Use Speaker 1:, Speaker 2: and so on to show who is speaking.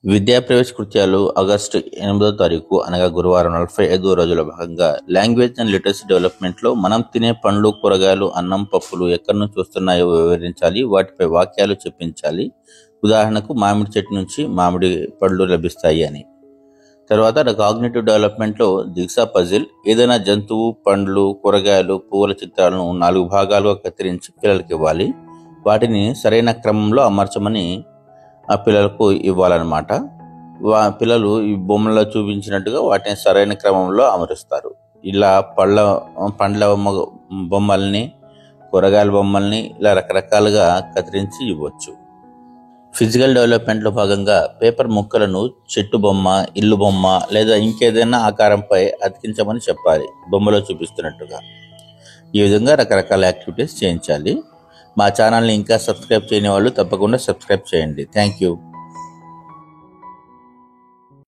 Speaker 1: విద్యా ప్రవేశ కృత్యాలు ఆగస్టు 8వ తారీఖు అనగా గురువారం 45వ రోజుల భాగంగా లాంగ్వేజ్ అండ్ లిటరసీ డెవలప్మెంట్లో మనం తినే పండ్లు, కూరగాయలు, అన్నం, పప్పులు ఎక్కడి నుంచి వస్తున్నాయో వివరించాలి. వాటిపై వాక్యాలు చెప్పించాలి. ఉదాహరణకు మామిడి చెట్టు నుంచి మామిడి పళ్ళు లభిస్తాయి అని. తర్వాత కాగ్నిటివ్ డెవలప్మెంట్లో జిగ్సా పజిల్. ఏదైనా జంతువు, పండ్లు, కూరగాయలు, పువ్వుల చిత్రాలను 4 భాగాలుగా కత్తిరించి పిల్లలకి ఇవ్వాలి. వాటిని సరైన క్రమంలో అమర్చమని ఆ పిల్లలకు ఇవ్వాలన్నమాట. పిల్లలు ఈ బొమ్మల్లో చూపించినట్టుగా వాటిని సరైన క్రమంలో అమరుస్తారు. ఇలా పండ్ల బొమ్మల్ని, కూరగాయల బొమ్మల్ని ఇలా రకరకాలుగా కత్తిరించి ఇవ్వచ్చు. ఫిజికల్ డెవలప్మెంట్లో భాగంగా పేపర్ ముక్కలను చెట్టు బొమ్మ, ఇల్లు బొమ్మ లేదా ఇంకేదైనా ఆకారంపై అతికించమని చెప్పాలి, బొమ్మలో చూపిస్తున్నట్టుగా. ఈ విధంగా రకరకాల యాక్టివిటీస్ చేయించాలి. మా ఛానల్ని ఇంకా సబ్స్క్రైబ్ చేయని వాళ్ళు తప్పకుండా సబ్స్క్రైబ్ చేయండి. Thank you.